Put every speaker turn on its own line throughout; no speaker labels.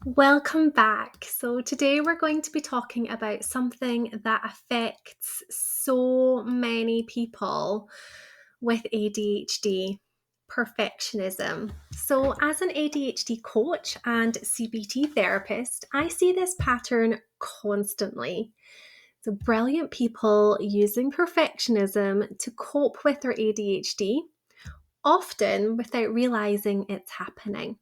Welcome back. So, today we're going to be talking about something that affects so many people with ADHD: perfectionism. So, as an ADHD coach and CBT therapist, I see this pattern constantly. So, brilliant people using perfectionism to cope with their ADHD, often without realizing it's happening.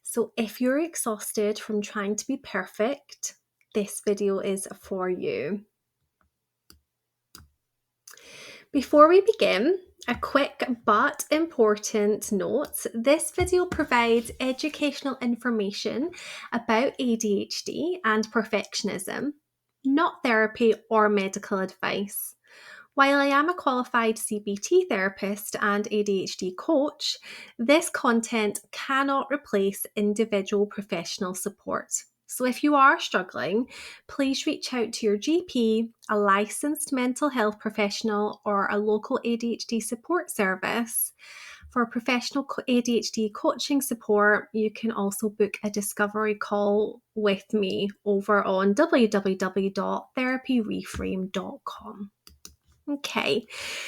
So, if you're exhausted from trying to be perfect, this video is for you. Before we begin, a quick but important note. This video provides educational information about ADHD and perfectionism, not therapy or medical advice. While I am a qualified CBT therapist and ADHD coach, this content cannot replace individual professional support. So if you are struggling, please reach out to your GP, a licensed mental health professional, or a local ADHD support service. For professional ADHD coaching support, you can also book a discovery call with me over on www.therapyreframe.com. Okay,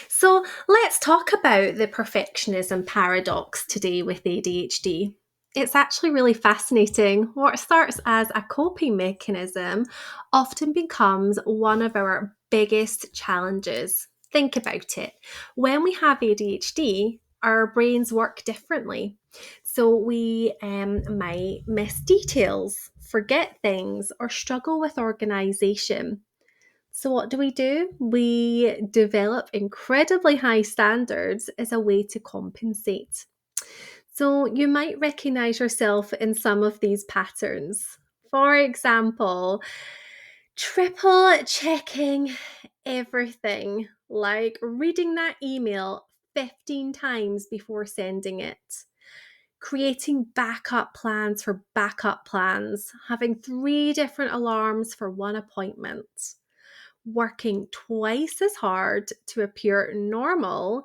so let's talk about the perfectionism paradox today with ADHD. It's actually really fascinating. What starts as a coping mechanism often becomes one of our biggest challenges. Think about it. When we have ADHD, our brains work differently. So we might miss details, forget things, or struggle with organization. So, what do? We develop incredibly high standards as a way to compensate. So, you might recognize yourself in some of these patterns. For example, triple checking everything, like reading that email 15 times before sending it. Creating backup plans for backup plans, having 3 different alarms for one appointment, working twice as hard to appear normal,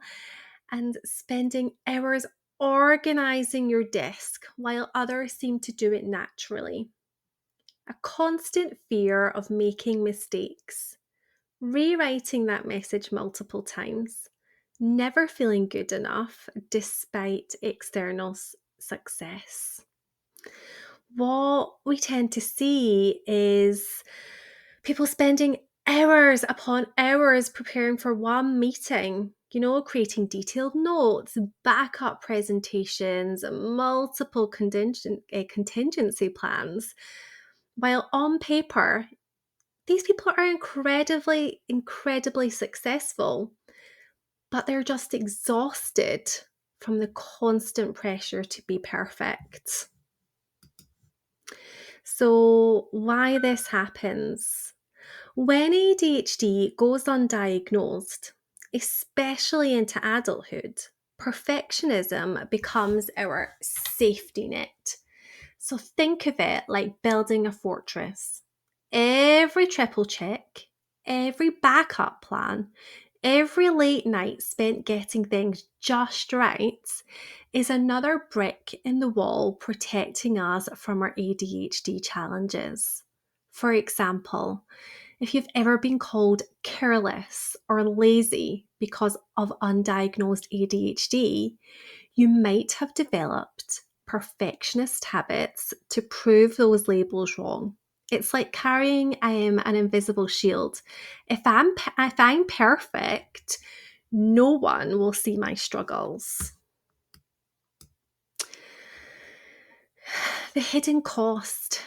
and spending hours organizing your desk while others seem to do it naturally. A constant fear of making mistakes, rewriting that message multiple times, never feeling good enough despite external success. What we tend to see is people spending hours upon hours preparing for one meeting, creating detailed notes, backup presentations, multiple contingency plans. While on paper, these people are incredibly successful, but they're just exhausted from the constant pressure to be perfect. So, why this happens? When ADHD goes undiagnosed, especially into adulthood, perfectionism becomes our safety net. So think of it like building a fortress. Every triple check, every backup plan, every late night spent getting things just right is another brick in the wall protecting us from our ADHD challenges. For example, if you've ever been called careless or lazy because of undiagnosed ADHD, you might have developed perfectionist habits to prove those labels wrong. It's like carrying an invisible shield. If I'm perfect, no one will see my struggles. The hidden cost.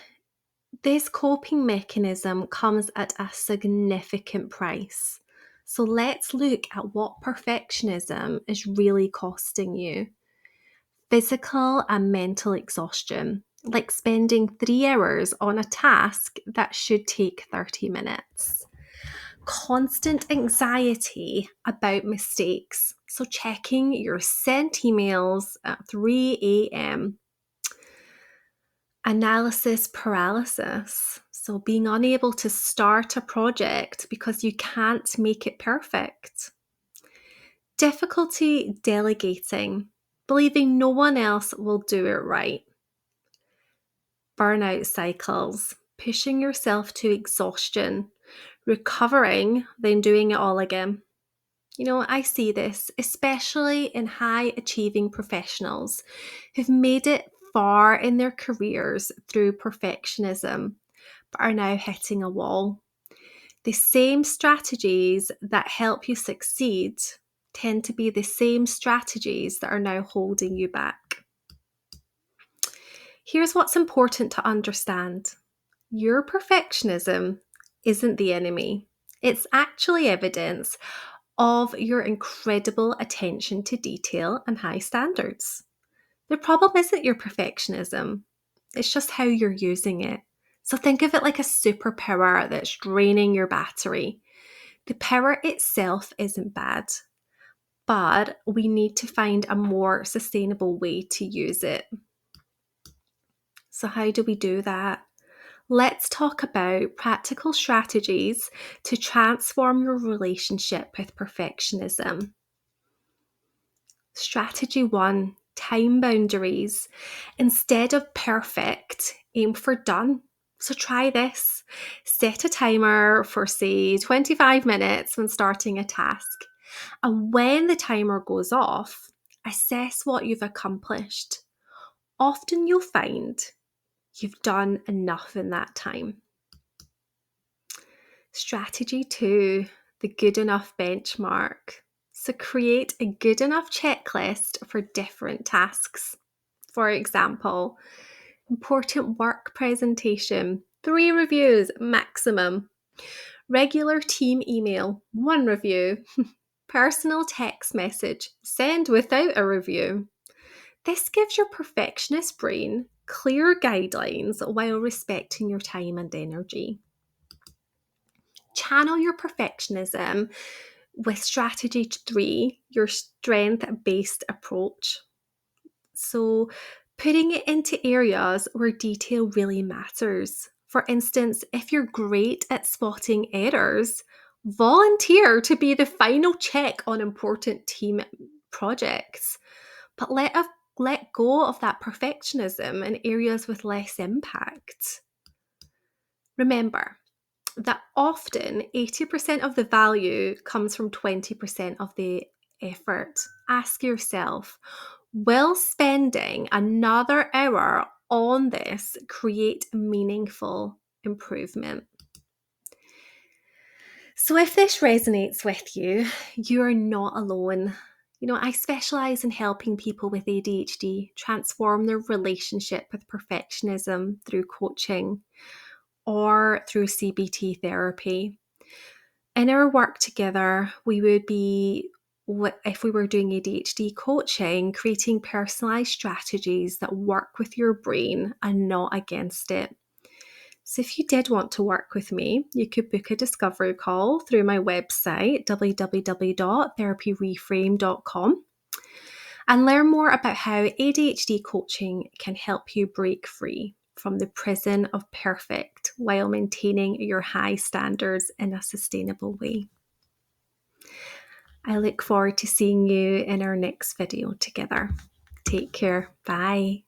This coping mechanism comes at a significant price. So let's look at what perfectionism is really costing you. Physical and mental exhaustion, like spending 3 hours on a task that should take 30 minutes. Constant anxiety about mistakes, so checking your sent emails at 3 a.m. Analysis paralysis, so being unable to start a project because you can't make it perfect. Difficulty delegating, believing no one else will do it right. burnout cycles, pushing yourself to exhaustion, recovering, then doing it all again. I see this, especially in high achieving professionals who've made it far in their careers through perfectionism, but are now hitting a wall. The same strategies that help you succeed tend to be the same strategies that are now holding you back. Here's what's important to understand. Your perfectionism isn't the enemy. It's actually evidence of your incredible attention to detail and high standards. The problem isn't your perfectionism, it's just how you're using it. So think of it like a superpower that's draining your battery. The power itself isn't bad, but we need to find a more sustainable way to use it. So how do we do that? Let's talk about practical strategies to transform your relationship with perfectionism. Strategy 1, time boundaries. Instead of perfect, aim for done. So try this. Set a timer for, say, 25 minutes when starting a task. And when the timer goes off, assess what you've accomplished. Often you'll find you've done enough in that time. Strategy 2, the good enough benchmark. So create a good enough checklist for different tasks. For example, important work presentation, 3 reviews maximum. Regular team email, 1 review. Personal text message, send without a review. This gives your perfectionist brain clear guidelines while respecting your time and energy. Channel your perfectionism with strategy 3, your strength-based approach. So putting it into areas where detail really matters. For instance, if you're great at spotting errors, volunteer to be the final check on important team projects. But let go of that perfectionism in areas with less impact. Remember that often 80% of the value comes from 20% of the effort. Ask yourself, will spending another hour on this create meaningful improvement? So if this resonates with you, you're not alone. I specialize in helping people with ADHD transform their relationship with perfectionism through coaching or through CBT therapy. In our work together, we would be, if we were doing ADHD coaching, creating personalized strategies that work with your brain and not against it. So if you did want to work with me, you could book a discovery call through my website, www.therapyreframe.com, and learn more about how ADHD coaching can help you break free from the prison of perfect while maintaining your high standards in a sustainable way. I look forward to seeing you in our next video together. Take care. Bye.